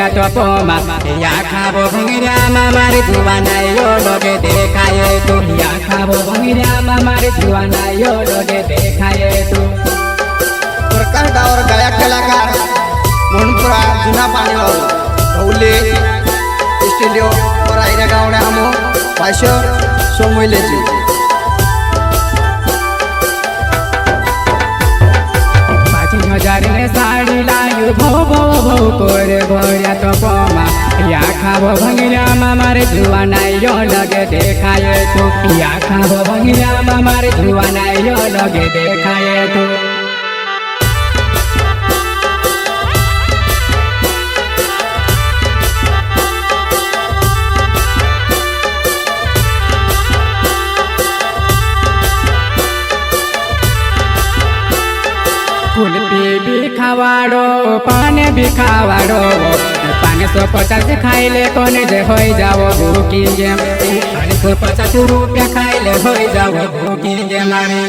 भोरिया टोपोमा या खाबो भंगिरा मामार जुवाना यो लगे देखाए तू या खाबो भंगिरा मामार जुवाना यो लगे देखाए तू प्रकाश डावर गायक कलाकार मोहनपुरा जुना पाणी धौले स्टुडिओ और आईरा गावणे हमो भाष्य सोमैलेजी 5000 ने साड़ी लायु भो भो भो कोरे भोरिया टोपोमा या खाबो भंगिरा मामार जुवाना यो लगे देखाए तू या खाबो भंगिरा मामार जुवाना यो लगे देखाए तू कुल्फी भी खावाड़ो पान भी खावाड़ो 550 खाइले कोने जे होई जाओ भूखी गे 550 रुपया खाइले होई जाओ भूखी गे मारे